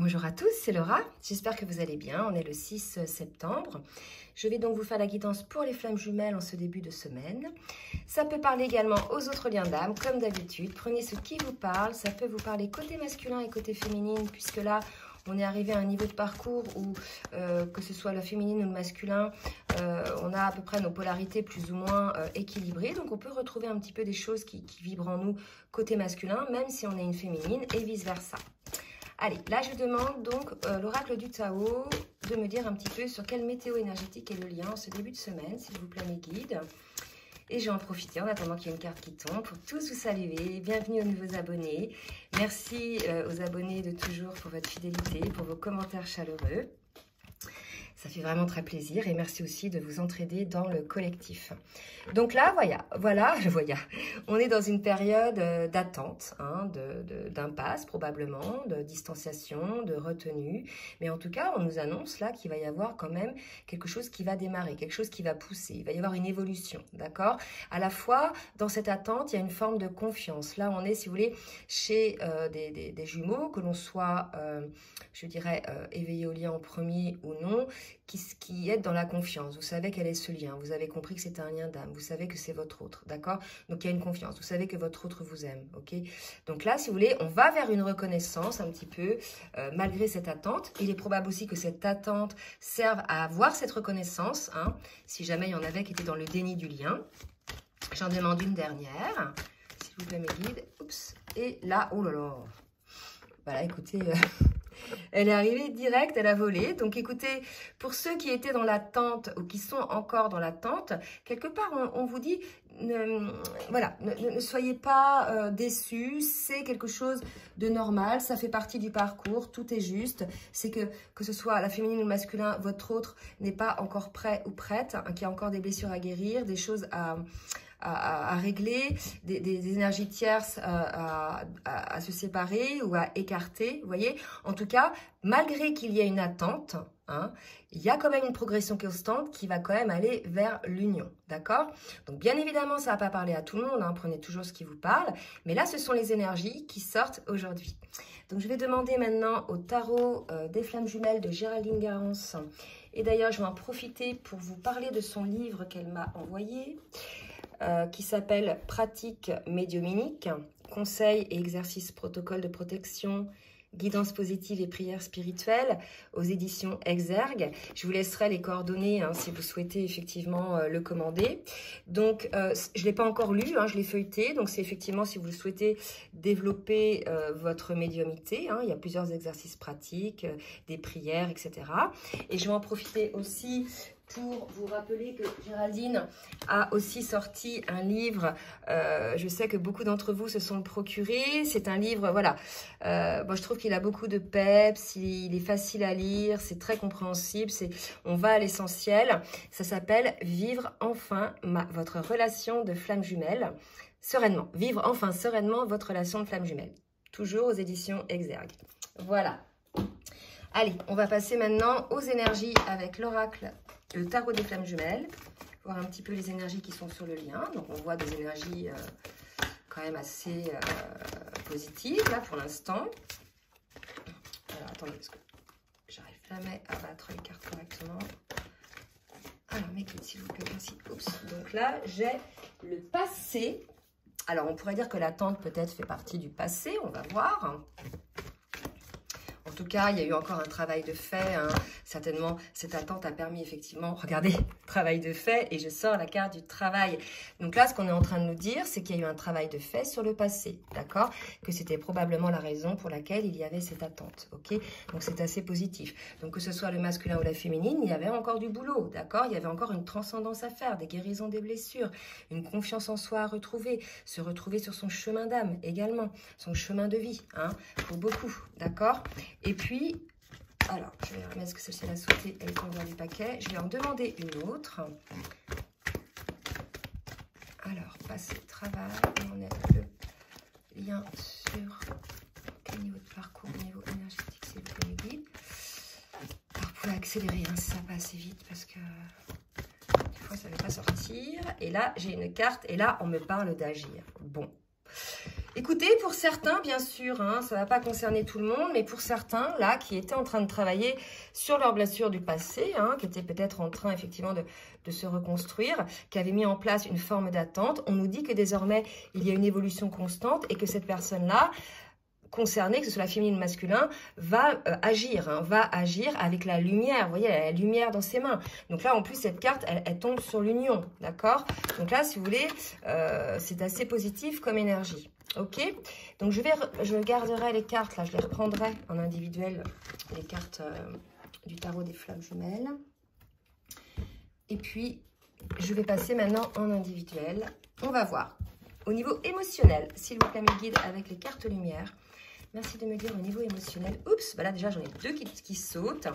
Bonjour à tous, c'est Laura. J'espère que vous allez bien. On est le 6 septembre. Je vais donc vous faire la guidance pour les flammes jumelles en ce début de semaine. Ça peut parler également aux autres liens d'âme, comme d'habitude. Prenez ce qui vous parle. Ça peut vous parler côté masculin et côté féminine, puisque là, on est arrivé à un niveau de parcours où, que ce soit le féminin ou le masculin, on a à peu près nos polarités plus ou moins équilibrées. Donc, on peut retrouver un petit peu des choses qui vibrent en nous côté masculin, même si on est une féminine et vice-versa. Allez, là, je demande donc l'oracle du Tao de me dire un petit peu sur quelle météo énergétique est le lien en ce début de semaine, s'il vous plaît, mes guides. Et je vais en profiter en attendant qu'il y ait une carte qui tombe pour tous vous saluer. Bienvenue aux nouveaux abonnés. Merci aux abonnés de toujours pour votre fidélité, pour vos commentaires chaleureux. Ça fait vraiment très plaisir et merci aussi de vous entraider dans le collectif. Donc là, voilà, on est dans une période d'attente, hein, d'impasse probablement, de distanciation, de retenue. Mais en tout cas, on nous annonce là qu'il va y avoir quand même quelque chose qui va démarrer, quelque chose qui va pousser. Il va y avoir une évolution, d'accord? À la fois, dans cette attente, il y a une forme de confiance. Là, on est, si vous voulez, chez des jumeaux, que l'on soit, je dirais, éveillé au lien en premier ou non, qui est dans la confiance. Vous savez quel est ce lien. Vous avez compris que c'est un lien d'âme. Vous savez que c'est votre autre, d'accord? Donc, il y a une confiance. Vous savez que votre autre vous aime, ok? Donc là, si vous voulez, on va vers une reconnaissance un petit peu, malgré cette attente. Il est probable aussi que cette attente serve à avoir cette reconnaissance, hein, si jamais il y en avait qui étaient dans le déni du lien. J'en demande une dernière, s'il vous plaît, mes guides. Oups. Et là, oh là là. Voilà, écoutez... Elle est arrivée direct, elle a volé. Donc écoutez, pour ceux qui étaient dans l'attente ou qui sont encore dans l'attente, quelque part on vous dit, ne soyez pas déçus, c'est quelque chose de normal, ça fait partie du parcours, tout est juste. C'est que ce soit la féminine ou le masculin, votre autre n'est pas encore prêt ou prête, hein, qu'il y a encore des blessures à guérir, des choses à régler, des énergies tierces à se séparer ou à écarter, vous voyez. En tout cas, malgré qu'il y ait une attente, hein, il y a quand même une progression constante qui va quand même aller vers l'union, d'accord? Donc, bien évidemment, ça ne va pas parler à tout le monde, hein, prenez toujours ce qui vous parle, mais là, ce sont les énergies qui sortent aujourd'hui. Donc, je vais demander maintenant au tarot des flammes jumelles de Géraldine Garance. Et d'ailleurs, je vais en profiter pour vous parler de son livre qu'elle m'a envoyé, qui s'appelle Pratique médiumnique, conseils et exercices protocole de protection, guidance positive et prières spirituelles aux éditions Exergue. Je vous laisserai les coordonnées hein, si vous souhaitez effectivement le commander. Donc, je ne l'ai pas encore lu, hein, je l'ai feuilleté. Donc, c'est effectivement si vous souhaitez développer votre médiumnité. Hein, il y a plusieurs exercices pratiques, des prières, etc. Et je vais en profiter aussi pour vous rappeler que Géraldine a aussi sorti un livre, je sais que beaucoup d'entre vous se sont procurés, c'est un livre, voilà, moi je trouve qu'il a beaucoup de peps, il est facile à lire, c'est très compréhensible, on va à l'essentiel, ça s'appelle « Vivre enfin votre relation de flamme jumelle, sereinement, vivre enfin sereinement votre relation de flamme jumelle », toujours aux éditions Exergue. Voilà. Allez, on va passer maintenant aux énergies avec l'oracle, le tarot des flammes jumelles, voir un petit peu les énergies qui sont sur le lien. Donc, on voit des énergies quand même assez positives, là, pour l'instant. Alors, attendez, parce que j'arrive jamais à battre les cartes correctement. Alors, mes guides, s'il vous plaît, merci. Oups. Donc là, j'ai le passé. Alors, on pourrait dire que l'attente, peut-être, fait partie du passé. On va voir. En tout cas, il y a eu encore un travail de fait. Hein. Certainement, cette attente a permis effectivement, regardez, travail de fait, et je sors la carte du travail. Donc là, ce qu'on est en train de nous dire, c'est qu'il y a eu un travail de fait sur le passé, d'accord? Que c'était probablement la raison pour laquelle il y avait cette attente, ok? Donc c'est assez positif. Donc que ce soit le masculin ou la féminine, il y avait encore du boulot, d'accord? Il y avait encore une transcendance à faire, des guérisons des blessures, une confiance en soi à retrouver, se retrouver sur son chemin d'âme également, son chemin de vie, hein, pour beaucoup, d'accord? Et puis, alors, je vais remettre que celle-ci a sauté, elle tombe dans du paquet. Je vais en demander une autre. Alors, passé, travail, on est le lien sur quel niveau de parcours, niveau énergétique, c'est le guide. Alors, vous pouvez accélérer, hein, ça va assez vite parce que des fois, ça ne va pas sortir. Et là, j'ai une carte et là, on me parle d'agir. Bon. Écoutez, pour certains, bien sûr, hein, ça ne va pas concerner tout le monde, mais pour certains, là, qui étaient en train de travailler sur leurs blessures du passé, hein, qui étaient peut-être en train, effectivement, de se reconstruire, qui avaient mis en place une forme d'attente, on nous dit que désormais, il y a une évolution constante et que cette personne-là, concernée, que ce soit la féminine ou le masculin, va agir avec la lumière. Vous voyez, elle a la lumière dans ses mains. Donc là, en plus, cette carte, elle tombe sur l'union, d'accord? Donc là, si vous voulez, c'est assez positif comme énergie. Ok, donc je garderai les cartes, là, je les reprendrai en individuel, les cartes du tarot des flammes jumelles. Et puis, je vais passer maintenant en individuel. On va voir. Au niveau émotionnel, s'il vous plaît, mes guides, avec les cartes lumière. Merci de me dire au niveau émotionnel. Oups, bah là déjà, j'en ai deux qui sautent.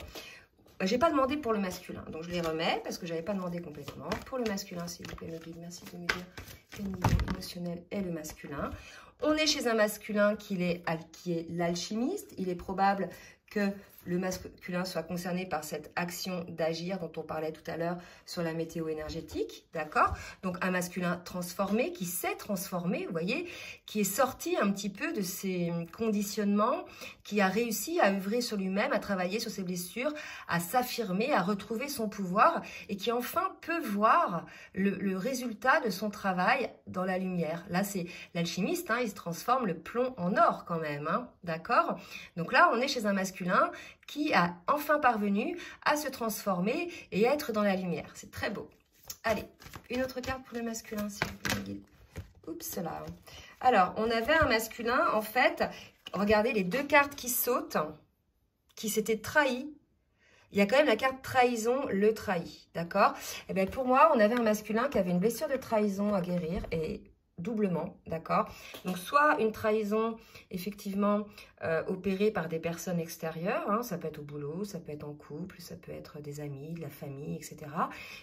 J'ai pas demandé pour le masculin, donc je les remets parce que j'avais pas demandé complètement. Pour le masculin, s'il vous plaît, mes guides, merci de me dire quel niveau émotionnel est le masculin. On est chez un masculin qui est l'alchimiste. Il est probable que le masculin soit concerné par cette action d'agir dont on parlait tout à l'heure sur la météo énergétique, d'accord? Donc un masculin transformé, qui s'est transformé, vous voyez, qui est sorti un petit peu de ses conditionnements, qui a réussi à œuvrer sur lui-même, à travailler sur ses blessures, à s'affirmer, à retrouver son pouvoir et qui enfin peut voir le résultat de son travail dans la lumière. Là, c'est l'alchimiste, hein, il se transforme le plomb en or quand même, hein, d'accord? Donc là, on est chez un masculin qui a enfin parvenu à se transformer et être dans la lumière. C'est très beau. Allez, une autre carte pour le masculin, s'il vous plaît. Oups, là. Alors, on avait un masculin, en fait, regardez les deux cartes qui sautent, qui s'étaient trahies. Il y a quand même la carte trahison, le trahi, d'accord? Et bien, pour moi, on avait un masculin qui avait une blessure de trahison à guérir et doublement, d'accord? Donc, soit une trahison, effectivement, opérée par des personnes extérieures, hein, ça peut être au boulot, ça peut être en couple, ça peut être des amis, de la famille, etc.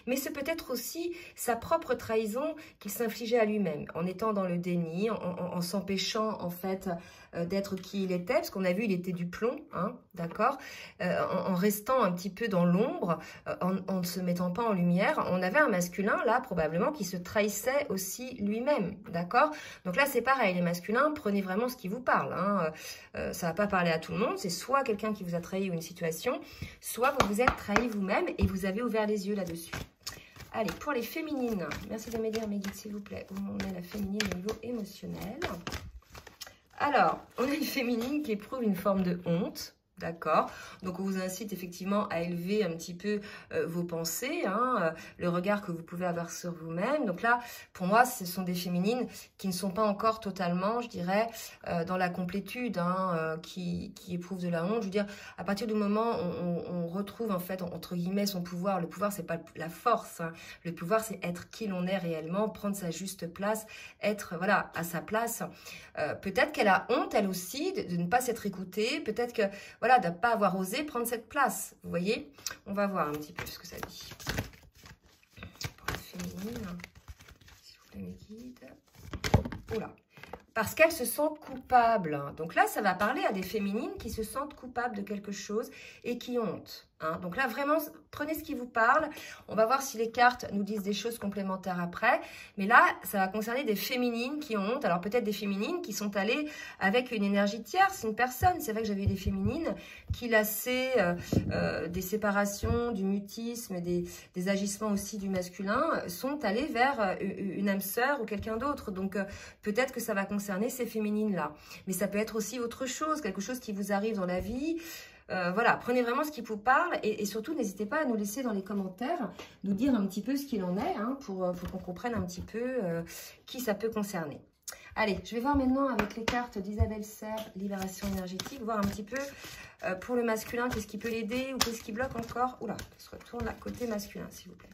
Mais c'est peut-être aussi sa propre trahison qu'il s'infligeait à lui-même, en étant dans le déni, en s'empêchant, en fait, d'être qui il était, parce qu'on a vu, il était du plomb, hein, d'accord? En restant un petit peu dans l'ombre, en ne se mettant pas en lumière, on avait un masculin, là, probablement, qui se trahissait aussi lui-même, d'accord? Donc là, c'est pareil, les masculins, prenez vraiment ce qui vous parle, hein. Ça ne va pas parler à tout le monde, c'est soit quelqu'un qui vous a trahi ou une situation, soit vous vous êtes trahi vous-même et vous avez ouvert les yeux là-dessus. Allez, pour les féminines, merci de m'aider, mes guides, s'il vous plaît, où on est la féminine au niveau émotionnel. Alors, on a une féminine qui éprouve une forme de honte. D'accord? Donc, on vous incite effectivement à élever un petit peu vos pensées, hein, le regard que vous pouvez avoir sur vous-même. Donc là, pour moi, ce sont des féminines qui ne sont pas encore totalement, je dirais, dans la complétude, hein, qui éprouvent de la honte. Je veux dire, à partir du moment où on retrouve, en fait, entre guillemets, son pouvoir, le pouvoir, c'est pas la force, hein. Le pouvoir, c'est être qui l'on est réellement, prendre sa juste place, être, voilà, à sa place. Peut-être qu'elle a honte, elle aussi, de ne pas s'être écoutée. Peut-être que, voilà, de ne pas avoir osé prendre cette place. Vous voyez? On va voir un petit peu ce que ça dit. Pour la féminine, s'il vous plaît, mes guides. Oula. Parce qu'elles se sentent coupables. Donc là, ça va parler à des féminines qui se sentent coupables de quelque chose et qui ont honte. Hein. Donc là, vraiment, prenez ce qui vous parle. On va voir si les cartes nous disent des choses complémentaires après. Mais là, ça va concerner des féminines qui ont honte. Alors peut-être des féminines qui sont allées avec une énergie tierce, une personne. C'est vrai que j'avais eu des féminines qui lassaient des séparations, du mutisme, des agissements aussi du masculin, sont allées vers une âme sœur ou quelqu'un d'autre. Donc peut-être que ça va concerner ces féminines-là. Mais ça peut être aussi autre chose, quelque chose qui vous arrive dans la vie. Voilà, prenez vraiment ce qui vous parle et surtout, n'hésitez pas à nous laisser dans les commentaires, nous dire un petit peu ce qu'il en est, hein, pour qu'on comprenne un petit peu qui ça peut concerner. Allez, je vais voir maintenant avec les cartes d'Isabelle Serre, Libération énergétique, voir un petit peu pour le masculin, qu'est-ce qui peut l'aider ou qu'est-ce qui bloque encore. Oula, on se retourne là, côté masculin, s'il vous plaît.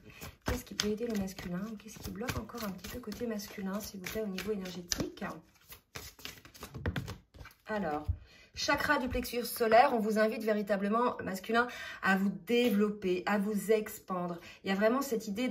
Qu'est-ce qui peut aider le masculin ou qu'est-ce qui bloque encore un petit peu côté masculin, s'il vous plaît, au niveau énergétique. Alors... Chakra du plexus solaire, on vous invite véritablement, masculin, à vous développer, à vous expandre. Il y a vraiment cette idée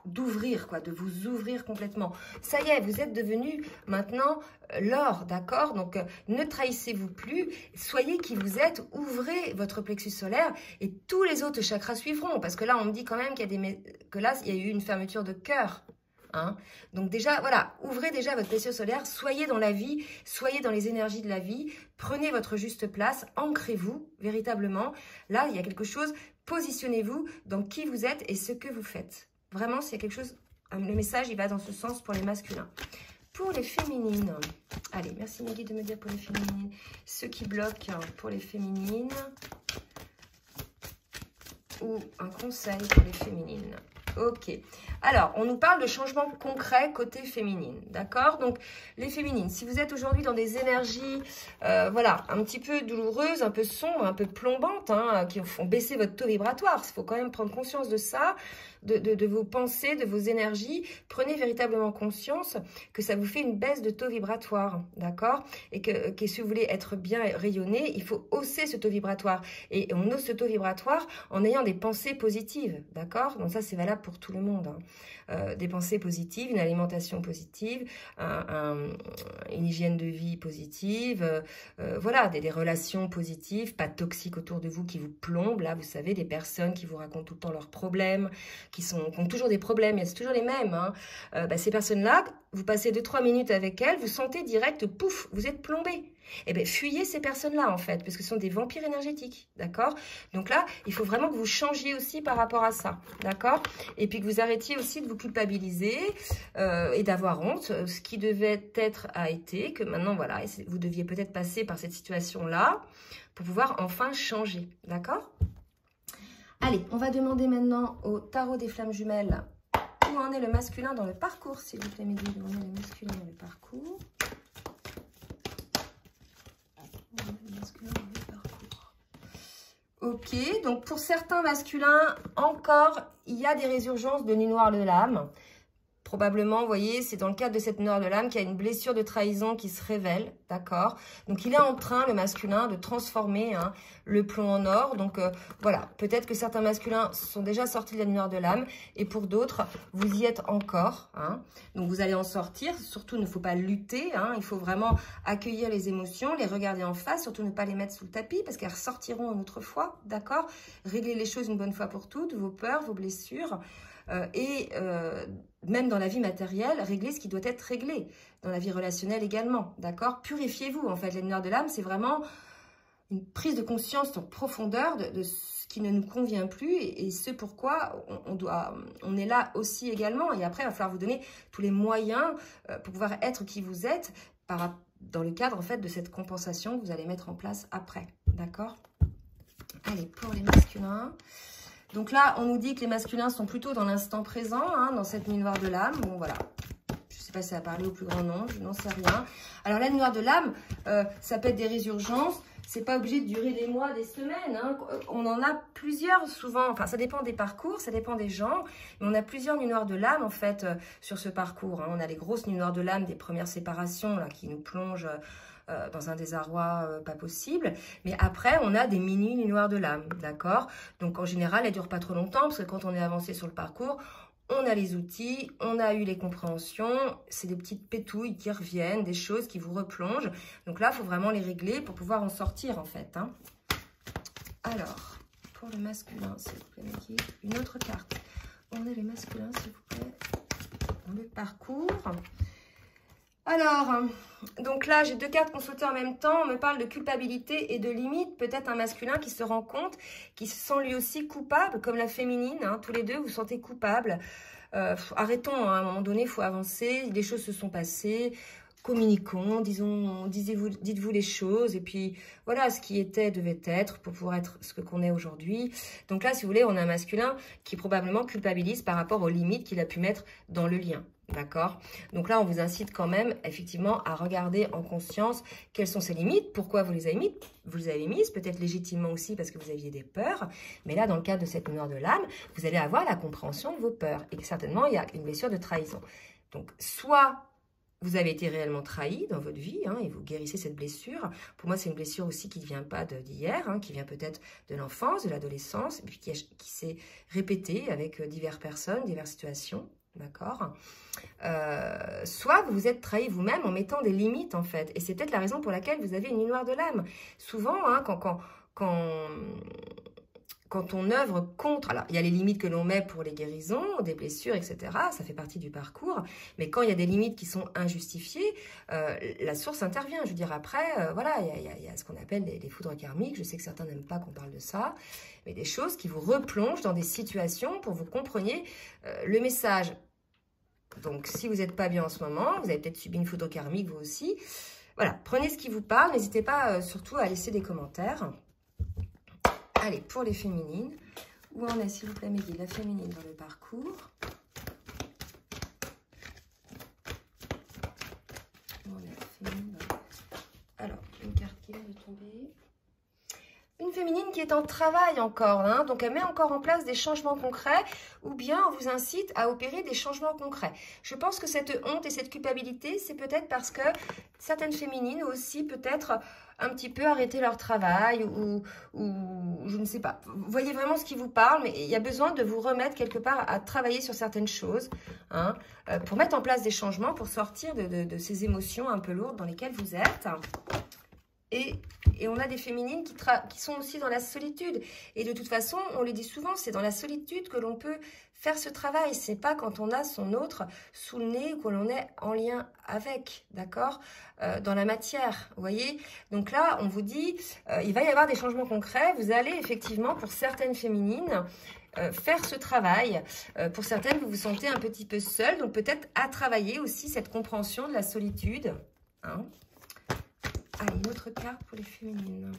d'ouvrir, quoi, de vous ouvrir complètement. Ça y est, vous êtes devenu maintenant l'or, d'accord? Donc, ne trahissez-vous plus, soyez qui vous êtes, ouvrez votre plexus solaire et tous les autres chakras suivront. Parce que là, on me dit quand même qu'il y a que là, il y a eu une fermeture de cœur. Hein. Donc déjà, voilà, ouvrez déjà votre plexus solaire, soyez dans la vie, soyez dans les énergies de la vie, prenez votre juste place, ancrez-vous véritablement. Là, il y a quelque chose, positionnez-vous dans qui vous êtes et ce que vous faites. Vraiment, c'est quelque chose, le message, il va dans ce sens pour les masculins. Pour les féminines, allez, merci Maggie de me dire pour les féminines, ceux qui bloquent pour les féminines, ou un conseil pour les féminines. Ok, alors on nous parle de changements concrets côté féminine, d'accord? Donc les féminines, si vous êtes aujourd'hui dans des énergies, voilà, un petit peu douloureuses, un peu sombres, un peu plombantes, hein, qui font baisser votre taux vibratoire, il faut quand même prendre conscience de ça, de vos pensées, de vos énergies. Prenez véritablement conscience que ça vous fait une baisse de taux vibratoire, d'accord? Et que si vous voulez être bien rayonné, il faut hausser ce taux vibratoire. Et on hausse ce taux vibratoire en ayant des pensées positives, d'accord? Donc ça, c'est valable pour tout le monde. Hein. Des pensées positives, une alimentation positive, une hygiène de vie positive, voilà, des relations positives, pas toxiques autour de vous qui vous plombent. Là, vous savez, des personnes qui vous racontent tout le temps leurs problèmes, qui ont toujours des problèmes, c'est toujours les mêmes. Hein. Ces personnes-là, vous passez 2-3 minutes avec elles, vous sentez direct, pouf, vous êtes plombé. Eh bien, fuyez ces personnes-là, en fait, parce que ce sont des vampires énergétiques, d'accord? Donc là, il faut vraiment que vous changiez aussi par rapport à ça, d'accord? Et puis que vous arrêtiez aussi de vous culpabiliser et d'avoir honte. Ce qui devait être a été, que maintenant, voilà, vous deviez peut-être passer par cette situation-là pour pouvoir enfin changer, d'accord? Allez, on va demander maintenant au tarot des flammes jumelles où en est le masculin dans le parcours, s'il vous plaît, Mehdi, où en est le masculin dans le parcours. Ok, donc pour certains masculins, encore, il y a des résurgences de nuit noire de l'âme. Probablement, vous voyez, c'est dans le cadre de cette nuit noire de l'âme qu'il y a une blessure de trahison qui se révèle, d'accord? Donc, il est en train, le masculin, de transformer le plomb en or. Donc, voilà, peut-être que certains masculins sont déjà sortis de la nuit noire de l'âme et pour d'autres, vous y êtes encore. Hein. Donc, vous allez en sortir. Surtout, il ne faut pas lutter. Hein. Il faut vraiment accueillir les émotions, les regarder en face, surtout ne pas les mettre sous le tapis parce qu'elles ressortiront une autre fois, d'accord? Régler les choses une bonne fois pour toutes, vos peurs, vos blessures. Même dans la vie matérielle, régler ce qui doit être réglé. Dans la vie relationnelle également, d'accord? Purifiez-vous, en fait. La lumière de l'âme, c'est vraiment une prise de conscience en profondeur de ce qui ne nous convient plus et ce pourquoi on est là aussi également. Et après, il va falloir vous donner tous les moyens pour pouvoir être qui vous êtes dans le cadre, en fait, de cette compensation que vous allez mettre en place après, d'accord? Allez, pour les masculins... Donc là, on nous dit que les masculins sont plutôt dans l'instant présent, hein, dans cette nuit noire de l'âme. Bon, voilà. Je ne sais pas si ça a parlé au plus grand nombre, je n'en sais rien. Alors, la nuit noire de l'âme, ça peut être des résurgences. C'est pas obligé de durer des mois, des semaines. Hein. On en a plusieurs souvent. Enfin, ça dépend des parcours, ça dépend des gens. Mais on a plusieurs nuits noires de l'âme, en fait, sur ce parcours. Hein. On a les grosses nuits noires de l'âme des premières séparations là, qui nous plongent... dans un désarroi pas possible. Mais après, on a des mini-nuits noires de l'âme, d'accord? Donc, en général, elles ne durent pas trop longtemps, parce que quand on est avancé sur le parcours, on a les outils, on a eu les compréhensions, c'est des petites pétouilles qui reviennent, des choses qui vous replongent. Donc là, il faut vraiment les régler pour pouvoir en sortir, en fait. Hein. Alors, pour le masculin, s'il vous plaît, Maggie, une autre carte. On est le masculin, s'il vous plaît, dans le parcours. Alors, donc là, j'ai deux cartes consultées en même temps. On me parle de culpabilité et de limite. Peut-être un masculin qui se rend compte, qui se sent lui aussi coupable, comme la féminine. Hein, tous les deux, vous vous sentez coupable. Arrêtons, hein, à un moment donné, il faut avancer. Les choses se sont passées. Communiquons, dites-vous les choses. Et puis, voilà, ce qui était devait être pour pouvoir être ce qu'on est aujourd'hui. Donc là, si vous voulez, on a un masculin qui probablement culpabilise par rapport aux limites qu'il a pu mettre dans le lien. D'accord? Donc là, on vous incite quand même, effectivement, à regarder en conscience quelles sont ces limites, pourquoi vous les avez mises, peut-être légitimement aussi parce que vous aviez des peurs. Mais là, dans le cadre de cette nuit noire de l'âme, vous allez avoir la compréhension de vos peurs. Et certainement, il y a une blessure de trahison. Donc, soit vous avez été réellement trahi dans votre vie et vous guérissez cette blessure. Pour moi, c'est une blessure aussi qui ne vient pas d'hier, qui vient peut-être de l'enfance, de l'adolescence, et puis qui s'est répétée avec diverses personnes, diverses situations. D'accord? Soit vous vous êtes trahi vous-même en mettant des limites, en fait. Et c'est peut-être la raison pour laquelle vous avez une nuit noire de l'âme. Souvent, quand on œuvre contre, alors il y a les limites que l'on met pour les guérisons, des blessures, etc. Ça fait partie du parcours. Mais quand il y a des limites qui sont injustifiées, la source intervient. Je veux dire, après, voilà, il y a ce qu'on appelle les foudres karmiques. Je sais que certains n'aiment pas qu'on parle de ça. Mais des choses qui vous replongent dans des situations pour que vous compreniez le message. Donc, si vous n'êtes pas bien en ce moment, vous avez peut-être subi une foudre karmique, vous aussi. Voilà, prenez ce qui vous parle. N'hésitez pas surtout à laisser des commentaires. Allez, pour les féminines, où en est, s'il vous plaît, mes guides, la féminine dans le parcours. Où en est la féminine Alors, une carte qui vient de tomber. Une féminine qui est en travail encore, hein, donc elle met encore en place des changements concrets ou bien on vous incite à opérer des changements concrets. Je pense que cette honte et cette culpabilité, c'est peut-être parce que certaines féminines ont aussi peut-être un petit peu arrêté leur travail ou je ne sais pas. Vous voyez vraiment ce qui vous parle, mais il y a besoin de vous remettre quelque part à travailler sur certaines choses, hein, pour mettre en place des changements, pour sortir de ces émotions un peu lourdes dans lesquelles vous êtes. Et on a des féminines qui sont aussi dans la solitude. Et de toute façon, on le dit souvent, c'est dans la solitude que l'on peut faire ce travail. C'est pas quand on a son autre sous le nez ou que l'on est en lien avec, d'accord, dans la matière, vous voyez. Donc là, on vous dit, il va y avoir des changements concrets. Vous allez effectivement, pour certaines féminines, faire ce travail. Pour certaines, vous vous sentez un petit peu seule. Donc peut-être à travailler aussi cette compréhension de la solitude, hein. Allez, une autre carte pour les féminines.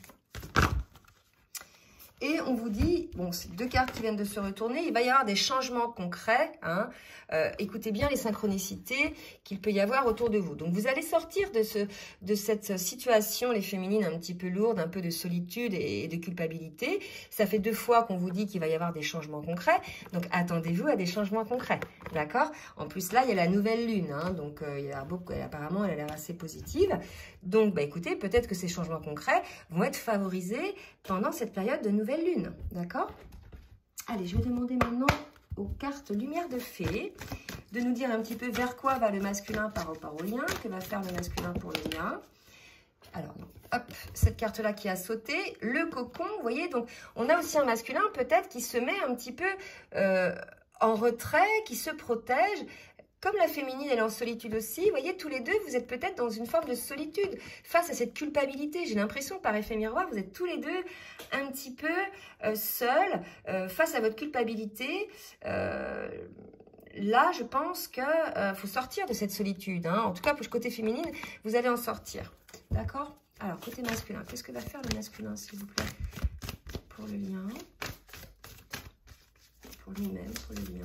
Et on vous dit, bon, c'est deux cartes qui viennent de se retourner, il va y avoir des changements concrets, hein. Écoutez bien les synchronicités qu'il peut y avoir autour de vous. Donc, vous allez sortir de cette situation, les féminines, un petit peu lourde, un peu de solitude et de culpabilité. Ça fait 2 fois qu'on vous dit qu'il va y avoir des changements concrets. Donc, attendez-vous à des changements concrets, d'accord? En plus, là, il y a la nouvelle lune, hein, donc apparemment, elle a l'air assez positive. Donc, bah, écoutez, peut-être que ces changements concrets vont être favorisés pendant cette période de nouvelle lune, d'accord? Allez, je vais demander maintenant aux cartes Lumière de Fée de nous dire un petit peu vers quoi va le masculin par rapport au lien, que va faire le masculin pour le lien. Alors, hop, cette carte-là qui a sauté, le cocon, vous voyez, donc on a aussi un masculin peut-être qui se met un petit peu en retrait, qui se protège. Comme la féminine, elle est en solitude aussi, vous voyez, tous les deux, vous êtes peut-être dans une forme de solitude face à cette culpabilité. J'ai l'impression, par effet miroir, vous êtes tous les deux un petit peu seuls face à votre culpabilité. Là, je pense qu'il faut sortir de cette solitude, hein. En tout cas, pour le côté féminine, vous allez en sortir. D'accord? Alors, côté masculin, qu'est-ce que va faire le masculin, s'il vous plaît, pour le lien, pour lui-même, pour le lien.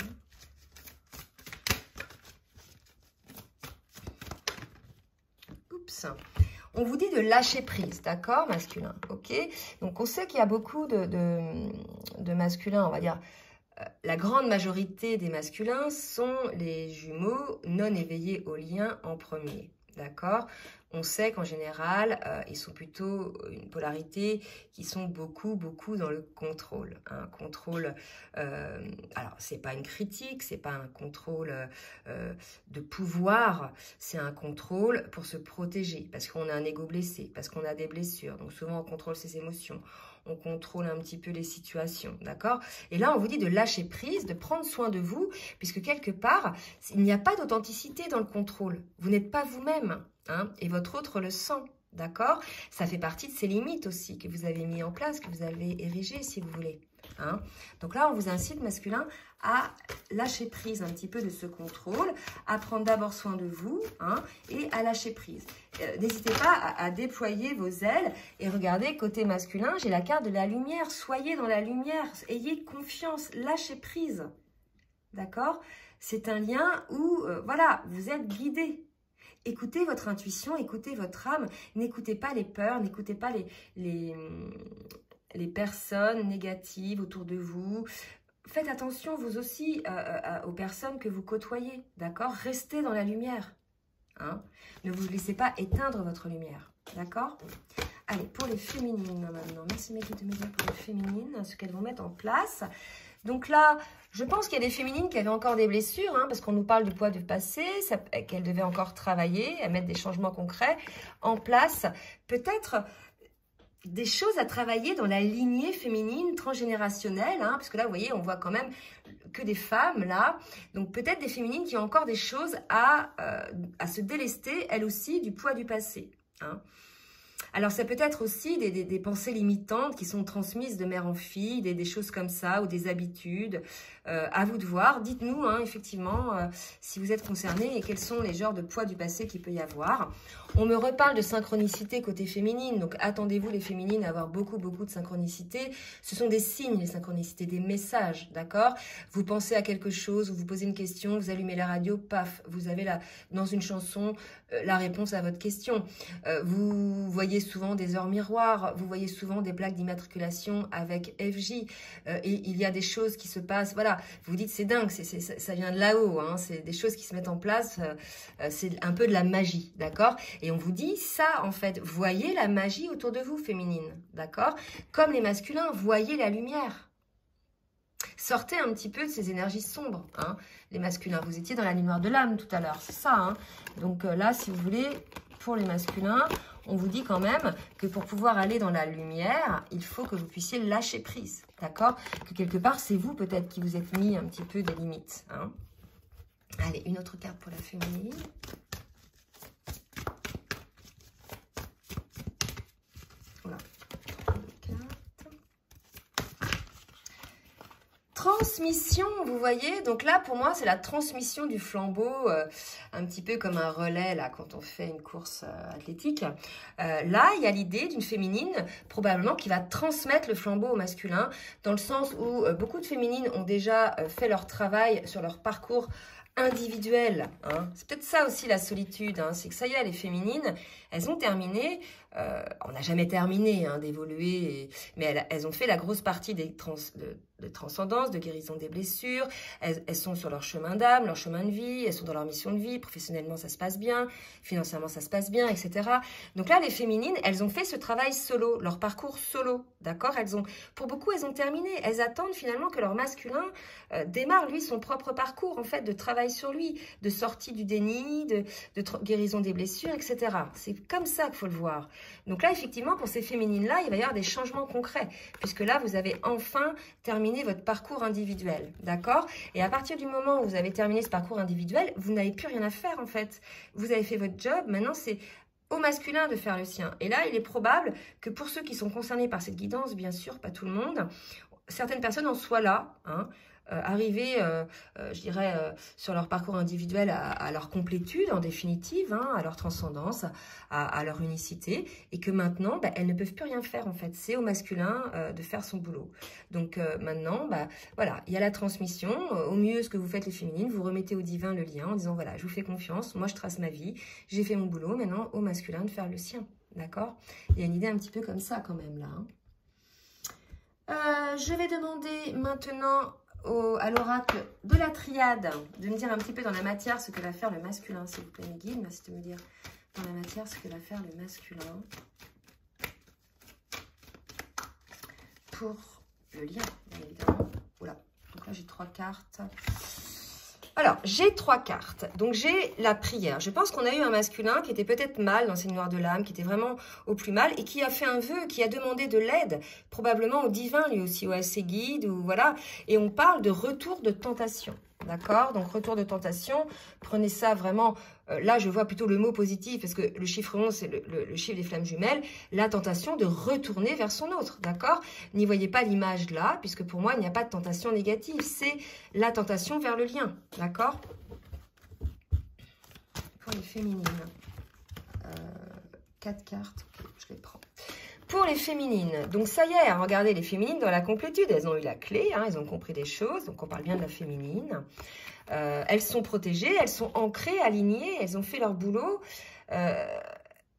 On vous dit de lâcher prise, d'accord, masculin, ok? Donc, on sait qu'il y a beaucoup de masculins, on va dire, la grande majorité des masculins sont les jumeaux non éveillés au lien en premier, d'accord? On sait qu'en général, ils sont plutôt une polarité qui sont beaucoup dans le contrôle. Un contrôle, alors c'est pas une critique, c'est pas un contrôle de pouvoir, c'est un contrôle pour se protéger, parce qu'on a un ego blessé, parce qu'on a des blessures. Donc souvent on contrôle ses émotions, on contrôle un petit peu les situations, d'accord? Et là on vous dit de lâcher prise, de prendre soin de vous, puisque quelque part, il n'y a pas d'authenticité dans le contrôle. Vous n'êtes pas vous-même. Hein, et votre autre le sent, d'accord? Ça fait partie de ces limites aussi que vous avez mis en place, que vous avez érigées, si vous voulez. Hein? Donc là, on vous incite, masculin, à lâcher prise un petit peu de ce contrôle, à prendre d'abord soin de vous, hein, et à lâcher prise. N'hésitez pas à déployer vos ailes et regardez, côté masculin, j'ai la carte de la lumière. Soyez dans la lumière, ayez confiance, lâchez prise, d'accord? C'est un lien où, voilà, vous êtes guidé. Écoutez votre intuition, écoutez votre âme, n'écoutez pas les peurs, n'écoutez pas les personnes négatives autour de vous. Faites attention, vous aussi, aux personnes que vous côtoyez, d'accord? Restez dans la lumière, hein? Ne vous laissez pas éteindre votre lumière, d'accord? Allez, pour les féminines maintenant. Merci mes guides de me dire pour les féminines, ce qu'elles vont mettre en place. Donc là, je pense qu'il y a des féminines qui avaient encore des blessures, hein, parce qu'on nous parle du poids du passé, qu'elles devaient encore travailler, à mettre des changements concrets en place. Peut-être des choses à travailler dans la lignée féminine transgénérationnelle, hein, parce que là, vous voyez, on voit quand même que des femmes, là. Donc, peut-être des féminines qui ont encore des choses à se délester, elles aussi, du poids du passé. Hein. Alors, ça peut être aussi des pensées limitantes qui sont transmises de mère en fille, des choses comme ça, ou des habitudes. À vous de voir. Dites-nous, hein, effectivement, si vous êtes concernés et quels sont les genres de poids du passé qu'il peut y avoir. On me reparle de synchronicité côté féminine, donc attendez-vous les féminines à avoir beaucoup de synchronicité. Ce sont des signes, les synchronicités, des messages, d'accord? Vous pensez à quelque chose, vous vous posez une question, vous allumez la radio, paf, vous avez dans une chanson la réponse à votre question. Vous voyez souvent des heures miroirs, vous voyez souvent des plaques d'immatriculation avec FJ, et il y a des choses qui se passent, voilà, vous dites c'est dingue, ça vient de là-haut, hein, c'est des choses qui se mettent en place, c'est un peu de la magie, d'accord? Et on vous dit ça, en fait, voyez la magie autour de vous, féminine, d'accord? Comme les masculins, voyez la lumière. Sortez un petit peu de ces énergies sombres, hein, les masculins. Vous étiez dans la lumière de l'âme tout à l'heure, c'est ça, hein. Donc là, si vous voulez, pour les masculins, on vous dit quand même que pour pouvoir aller dans la lumière, il faut que vous puissiez lâcher prise, d'accord? Que quelque part, c'est vous peut-être qui vous êtes mis un petit peu des limites, hein. Allez, une autre carte pour la féminine. Voilà. Transmission, vous voyez, donc là pour moi c'est la transmission du flambeau, un petit peu comme un relais là quand on fait une course athlétique. Là il y a l'idée d'une féminine probablement qui va transmettre le flambeau au masculin, dans le sens où beaucoup de féminines ont déjà fait leur travail sur leur parcours individuel, hein. C'est peut-être ça aussi la solitude, hein. C'est que ça y est, les féminines, elles ont terminé, on n'a jamais terminé hein, d'évoluer, mais elles ont fait la grosse partie de transcendance, de guérison des blessures, elles sont sur leur chemin d'âme, leur chemin de vie, elles sont dans leur mission de vie, professionnellement ça se passe bien, financièrement ça se passe bien, etc. Donc là, les féminines, elles ont fait ce travail solo, leur parcours solo, d'accord? Pour beaucoup, elles ont terminé, elles attendent finalement que leur masculin démarre, lui, son propre parcours, en fait, de travail sur lui, de sortie du déni, de guérison des blessures, etc. C'est comme ça qu'il faut le voir. Donc là, effectivement, pour ces féminines-là, il va y avoir des changements concrets, puisque là, vous avez enfin terminé votre parcours individuel, d'accord? Et à partir du moment où vous avez terminé ce parcours individuel, vous n'avez plus rien à faire, en fait. Vous avez fait votre job, maintenant, c'est au masculin de faire le sien. Et là, il est probable que pour ceux qui sont concernés par cette guidance, bien sûr, pas tout le monde, certaines personnes en soient là, hein, arriver, je dirais, sur leur parcours individuel à leur complétude, en définitive, hein, à leur transcendance, à leur unicité, et que maintenant, elles ne peuvent plus rien faire, en fait. C'est au masculin de faire son boulot. Donc maintenant, voilà, il y a la transmission. Au mieux, ce que vous faites les féminines, vous remettez au divin le lien en disant, voilà, je vous fais confiance, moi je trace ma vie, j'ai fait mon boulot, maintenant au masculin de faire le sien, d'accord? Il y a une idée un petit peu comme ça quand même, là. Hein. Je vais demander maintenant à l'oracle de la triade de me dire un petit peu dans la matière ce que va faire le masculin, s'il vous plaît, mes guides. Merci de me dire dans la matière ce que va faire le masculin pour le lien, bien évidemment. Voilà, donc là j'ai 3 cartes. Alors, j'ai 3 cartes. Donc, j'ai la prière. Je pense qu'on a eu un masculin qui était peut-être mal dans ses noirs de l'âme, qui était vraiment au plus mal et qui a fait un vœu, qui a demandé de l'aide, probablement au divin lui aussi, ou à ses guides, ou voilà. Et on parle de retour de tentation. D'accord? Donc, retour de tentation, prenez ça vraiment... là, je vois plutôt le mot positif, parce que le chiffre 11, c'est le chiffre des flammes jumelles. La tentation de retourner vers son autre. D'accord? N'y voyez pas l'image là, puisque pour moi, il n'y a pas de tentation négative. C'est la tentation vers le lien. D'accord? Pour les féminines. 4 cartes. Okay, je les prends. Pour les féminines, donc ça y est, regardez les féminines dans la complétude, elles ont eu la clé, hein, elles ont compris des choses, donc on parle bien de la féminine. Elles sont protégées, elles sont ancrées, alignées, elles ont fait leur boulot,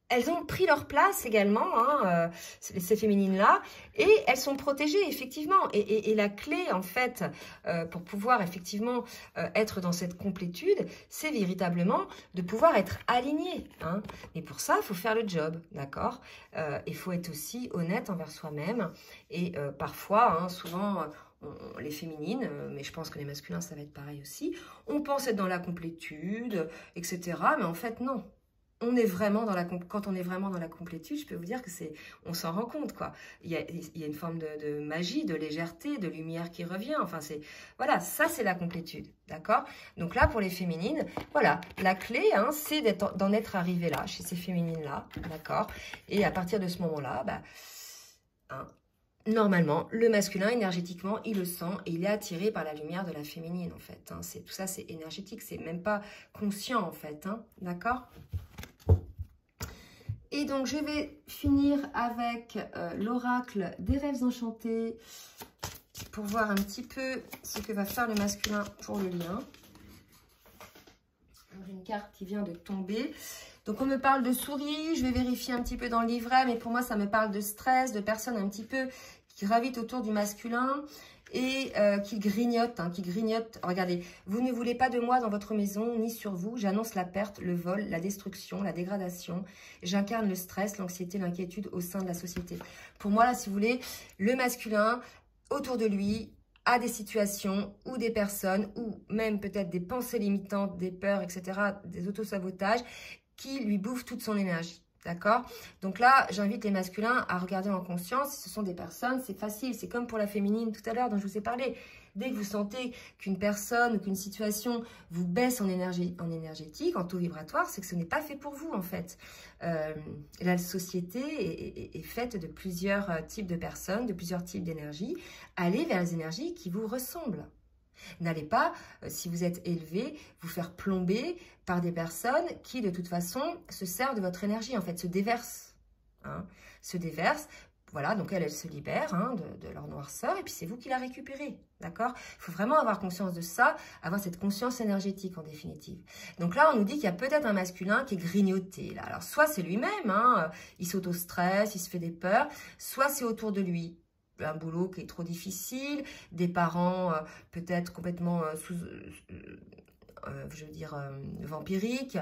elles ont pris leur place également, hein, ces féminines-là, et elles sont protégées, effectivement. Et la clé, en fait, pour pouvoir, effectivement, être dans cette complétude, c'est véritablement de pouvoir être aligné. Hein. Et pour ça, il faut faire le job, d'accord? Il faut être aussi honnête envers soi-même. Et parfois, hein, souvent... les féminines, mais je pense que les masculins, ça va être pareil aussi. On pense être dans la complétude, etc. Mais en fait, non. on est vraiment dans quand on est vraiment dans la complétude, je peux vous dire que on s'en rend compte, quoi. Il y a une forme de magie, de légèreté, de lumière qui revient. Enfin, voilà, ça, c'est la complétude, d'accord? Donc là, pour les féminines, voilà, la clé, hein, c'est d'en être arrivé là, chez ces féminines-là, d'accord? Et à partir de ce moment-là, bah, hein, normalement, le masculin, énergétiquement, il le sent et il est attiré par la lumière de la féminine, en fait. Hein. Tout ça, c'est énergétique, c'est même pas conscient, en fait. Hein. D'accord? Et donc, je vais finir avec l'oracle des rêves enchantés pour voir un petit peu ce que va faire le masculin pour le lien. Une carte qui vient de tomber. Donc, on me parle de souris. Je vais vérifier un petit peu dans le livret, mais pour moi, ça me parle de stress, de personnes un petit peu qui gravitent autour du masculin et qui grignotent. Regardez, vous ne voulez pas de moi dans votre maison, ni sur vous. J'annonce la perte, le vol, la destruction, la dégradation. J'incarne le stress, l'anxiété, l'inquiétude au sein de la société. Pour moi, là, si vous voulez, le masculin, autour de lui, a des situations ou des personnes ou même peut-être des pensées limitantes, des peurs, etc., des autosabotages qui lui bouffent toute son énergie. D'accord? Donc là, j'invite les masculins à regarder en conscience. Si ce sont des personnes, c'est facile. C'est comme pour la féminine tout à l'heure dont je vous ai parlé. Dès que vous sentez qu'une personne ou qu'une situation vous baisse en énergétique, en taux vibratoire, c'est que ce n'est pas fait pour vous en fait. La société est faite de plusieurs types de personnes, de plusieurs types d'énergie. Allez vers les énergies qui vous ressemblent. N'allez pas, si vous êtes élevé, vous faire plomber par des personnes qui, de toute façon, se servent de votre énergie, en fait, se déversent. Hein, se déversent. Voilà, donc elles se libèrent hein, de leur noirceur, et puis c'est vous qui la récupérez, d'accord? Il faut vraiment avoir conscience de ça, avoir cette conscience énergétique, en définitive. Donc là, on nous dit qu'il y a peut-être un masculin qui est grignoté. Là. Alors, soit c'est lui-même, hein, il s'auto-stresse, il se fait des peurs, soit c'est autour de lui. Un boulot qui est trop difficile, des parents peut-être complètement vampiriques,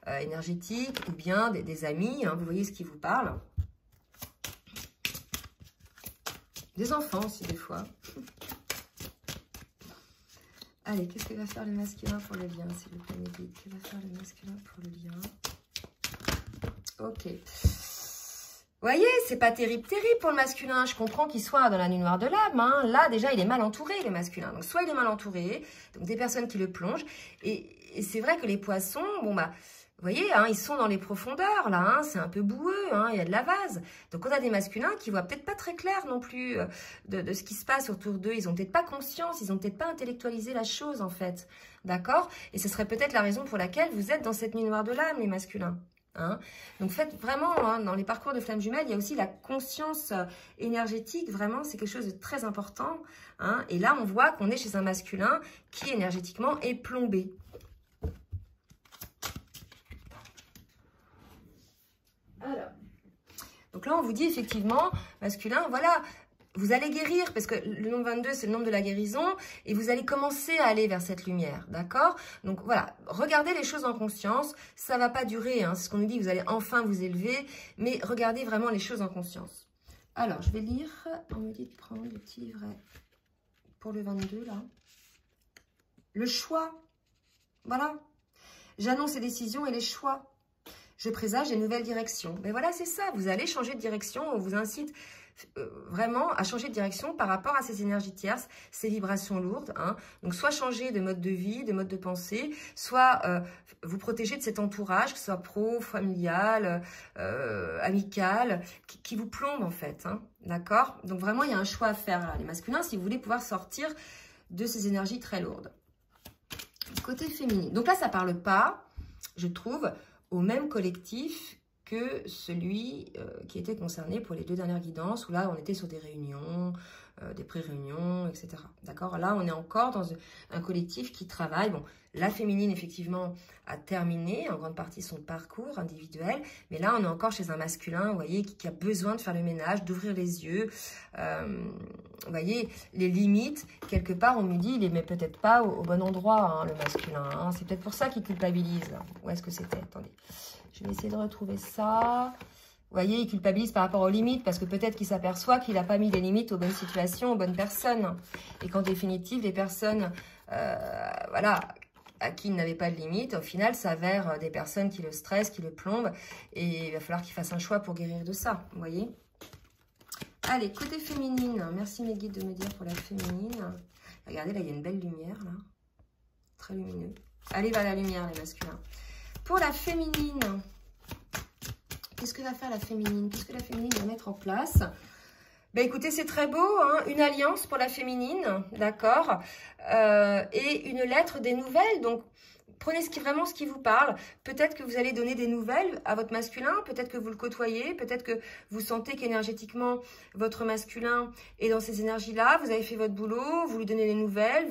énergétiques, ou bien des amis, hein, vous voyez ce qui vous parle. Des enfants aussi, des fois. Allez, qu'est-ce que va faire le masculin pour le lien, s'il vous plaît, Médite? Que va faire le masculin pour le lien? Ok. Vous voyez, c'est pas terrible pour le masculin. Je comprends qu'il soit dans la nuit noire de l'âme. Hein. Là, déjà, il est mal entouré, le masculin. Donc, soit il est mal entouré, donc des personnes qui le plongent. Et c'est vrai que les poissons, bon, bah, vous voyez, hein, ils sont dans les profondeurs, là. Hein, c'est un peu boueux, hein, il y a de la vase. Donc, on a des masculins qui voient peut-être pas très clair non plus de ce qui se passe autour d'eux. Ils ont peut-être pas conscience, ils ont peut-être pas intellectualisé la chose, en fait. D'accord? Et ce serait peut-être la raison pour laquelle vous êtes dans cette nuit noire de l'âme, les masculins. Hein. Donc faites vraiment, hein, dans les parcours de flammes jumelles, il y a aussi la conscience énergétique, vraiment c'est quelque chose de très important. Hein. Et là on voit qu'on est chez un masculin qui énergétiquement est plombé. Alors, donc là on vous dit effectivement, masculin, voilà, vous allez guérir, parce que le nombre 22, c'est le nombre de la guérison, et vous allez commencer à aller vers cette lumière, d'accord? Donc voilà, regardez les choses en conscience, ça ne va pas durer, hein, c'est ce qu'on nous dit, vous allez enfin vous élever, mais regardez vraiment les choses en conscience. Alors, je vais lire, on me dit de prendre le petit livret pour le 22, là. Le choix, voilà. J'annonce les décisions et les choix. Je présage des nouvelles directions. Mais voilà, c'est ça, vous allez changer de direction, on vous incite vraiment à changer de direction par rapport à ces énergies tierces, ces vibrations lourdes. Hein. Donc, soit changer de mode de vie, de mode de pensée, soit vous protéger de cet entourage, que ce soit pro, familial, amical, qui vous plombe en fait. Hein. D'accord? Donc, vraiment, il y a un choix à faire, là, les masculins, si vous voulez pouvoir sortir de ces énergies très lourdes. Côté féminin. Donc là, ça ne parle pas, je trouve, au même collectif que celui qui était concerné pour les 2 dernières guidances, où là, on était sur des réunions, des pré-réunions, etc. D'accord? Là, on est encore dans un collectif qui travaille. Bon, la féminine, effectivement, a terminé en grande partie son parcours individuel, mais là, on est encore chez un masculin, vous voyez, qui a besoin de faire le ménage, d'ouvrir les yeux. Vous voyez, les limites, quelque part, on me dit, il les met peut-être pas au bon endroit, hein, le masculin. Hein. C'est peut-être pour ça qu'il culpabilise. Là. Où est-ce que c'était? Attendez. Je vais essayer de retrouver ça. Vous voyez, il culpabilise par rapport aux limites parce que peut-être qu'il s'aperçoit qu'il n'a pas mis des limites aux bonnes situations, aux bonnes personnes. Et qu'en définitive, les personnes voilà, à qui il n'avait pas de limite, au final, s'avèrent des personnes qui le stressent, qui le plombent. Et il va falloir qu'il fasse un choix pour guérir de ça, vous voyez. Allez, côté féminine. Merci mes guides de me dire pour la féminine. Regardez, là, il y a une belle lumière, là. Très lumineux. Allez vers la lumière, les masculins. Pour la féminine, qu'est-ce que va faire la féminine? Qu'est-ce que la féminine va mettre en place? Ben écoutez, c'est très beau, hein, une alliance pour la féminine, d'accord, et une lettre des nouvelles. Donc, prenez vraiment ce qui vous parle. Peut-être que vous allez donner des nouvelles à votre masculin, peut-être que vous le côtoyez, peut-être que vous sentez qu'énergétiquement, votre masculin est dans ces énergies-là. Vous avez fait votre boulot, vous lui donnez des nouvelles,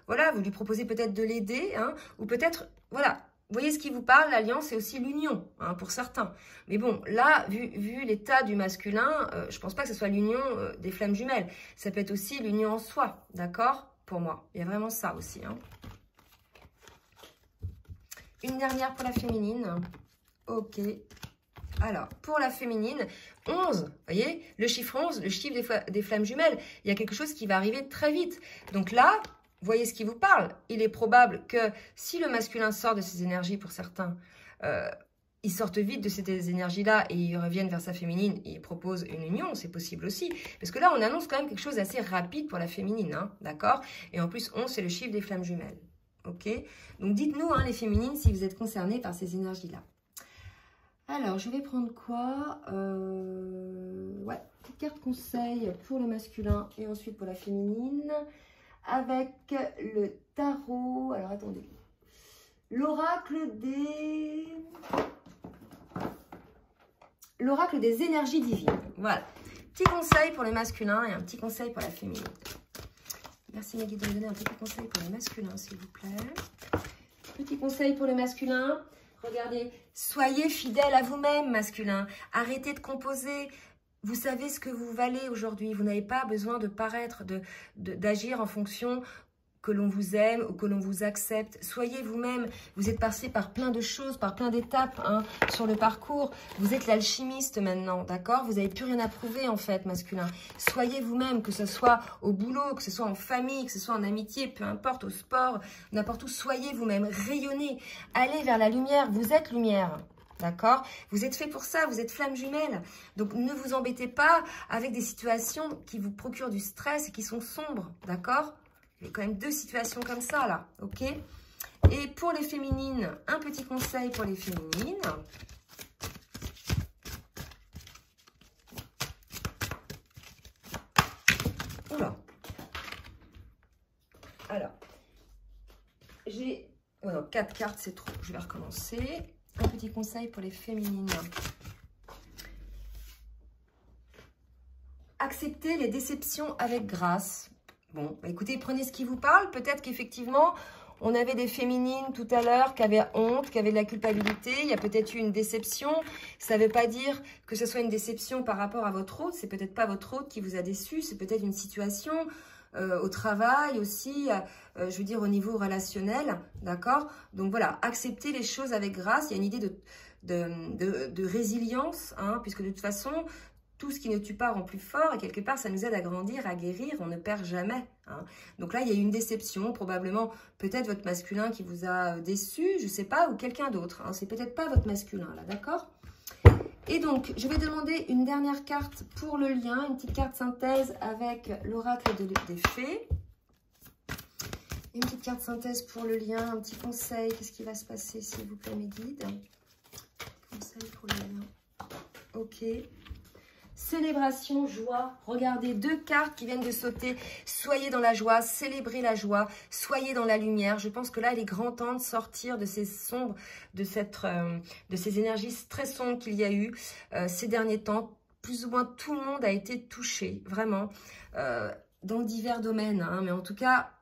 voilà, vous lui proposez peut-être de l'aider, hein, ou peut-être, voilà. Vous voyez ce qui vous parle, l'alliance, c'est aussi l'union, hein, pour certains. Mais bon, là, vu l'état du masculin, je ne pense pas que ce soit l'union des flammes jumelles. Ça peut être aussi l'union en soi, d'accord? Pour moi, il y a vraiment ça aussi. Hein. Une dernière pour la féminine. Ok. Alors, pour la féminine, 11, vous voyez, le chiffre 11, le chiffre des flammes jumelles. Il y a quelque chose qui va arriver très vite. Donc là... Voyez ce qui vous parle. Il est probable que si le masculin sort de ses énergies, pour certains, il sorte vite de ces énergies-là et il revienne vers sa féminine et il propose une union, c'est possible aussi. Parce que là, on annonce quand même quelque chose d'assez rapide pour la féminine, hein, d'accord? Et en plus, 11, c'est le chiffre des flammes jumelles. Ok? Donc, dites-nous, hein, les féminines, si vous êtes concernés par ces énergies-là. Alors, je vais prendre quoi? Ouais, petite carte conseil pour le masculin et ensuite pour la féminine. Avec le tarot, alors attendez, l'oracle des énergies divines. Voilà, petit conseil pour le masculin et un petit conseil pour la féminine. Merci mes guides de me donner un petit conseil pour le masculin, s'il vous plaît. Petit conseil pour le masculin, regardez, soyez fidèle à vous-même, masculin. Arrêtez de composer. Vous savez ce que vous valez aujourd'hui. Vous n'avez pas besoin de paraître, d'agir en fonction que l'on vous aime ou que l'on vous accepte. Soyez vous-même. Vous êtes passé par plein de choses, par plein d'étapes hein, sur le parcours. Vous êtes l'alchimiste maintenant, d'accord? Vous n'avez plus rien à prouver en fait, masculin. Soyez vous-même, que ce soit au boulot, que ce soit en famille, que ce soit en amitié, peu importe, au sport, n'importe où. Soyez vous-même, rayonnez. Allez vers la lumière. Vous êtes lumière. D'accord? Vous êtes fait pour ça, vous êtes flamme jumelle. Donc, ne vous embêtez pas avec des situations qui vous procurent du stress et qui sont sombres. D'accord? Il y a quand même deux situations comme ça, là. Ok? Et pour les féminines, un petit conseil pour les féminines. Oula. Alors, j'ai... Oh non, 4 cartes, c'est trop. Je vais recommencer. Un petit conseil pour les féminines. Acceptez les déceptions avec grâce. Bon, bah écoutez, prenez ce qui vous parle. Peut-être qu'effectivement, on avait des féminines tout à l'heure qui avaient honte, qui avaient de la culpabilité. Il y a peut-être eu une déception. Ça ne veut pas dire que ce soit une déception par rapport à votre hôte. C'est peut-être pas votre hôte qui vous a déçu. C'est peut-être une situation... au travail aussi, je veux dire au niveau relationnel, d'accord? Donc voilà, accepter les choses avec grâce. Il y a une idée de résilience, hein, puisque de toute façon, tout ce qui ne tue pas rend plus fort et quelque part, ça nous aide à grandir, à guérir, on ne perd jamais. Hein. Donc là, il y a eu une déception, probablement peut-être votre masculin qui vous a déçu, je ne sais pas, ou quelqu'un d'autre. Hein. C'est peut-être pas votre masculin, là, d'accord? Et donc, je vais demander une dernière carte pour le lien, une petite carte synthèse avec l'oracle des fées. Une petite carte synthèse pour le lien, un petit conseil. Qu'est-ce qui va se passer, s'il vous plaît, mes guides? Conseil pour le lien. Ok. Célébration, joie. Regardez, 2 cartes qui viennent de sauter. Soyez dans la joie, célébrez la joie, soyez dans la lumière. Je pense que là, il est grand temps de sortir de ces sombres, de ces énergies très sombres qu'il y a eu ces derniers temps. Plus ou moins tout le monde a été touché, vraiment, dans divers domaines. Hein, mais en tout cas,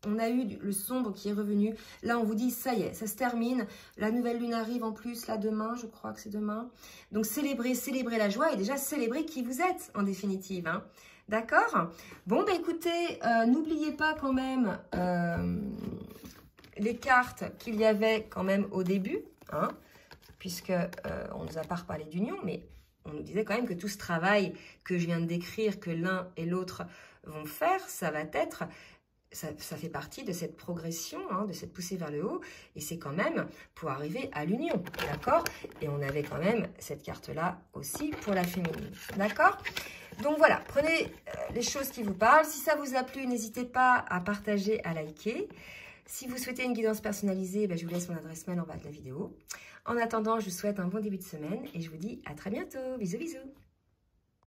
on a eu le sombre qui est revenu. Là, on vous dit, ça y est, ça se termine. La nouvelle lune arrive en plus, là, demain, je crois que c'est demain. Donc, célébrez la joie et déjà, célébrez qui vous êtes, en définitive. Hein. D'accord? Bon, bah écoutez, n'oubliez pas quand même les cartes qu'il y avait quand même au début, hein, puisque on ne nous a pas reparlé d'union, mais on nous disait quand même que tout ce travail que je viens de décrire, que l'un et l'autre vont faire, ça va être ça fait partie de cette progression, hein, de cette poussée vers le haut, et c'est quand même pour arriver à l'union, d'accord? Et on avait quand même cette carte-là aussi pour la féminine, d'accord? Donc voilà, prenez les choses qui vous parlent. Si ça vous a plu, n'hésitez pas à partager, à liker. Si vous souhaitez une guidance personnalisée, je vous laisse mon adresse mail en bas de la vidéo. En attendant, je vous souhaite un bon début de semaine et je vous dis à très bientôt. Bisous, bisous.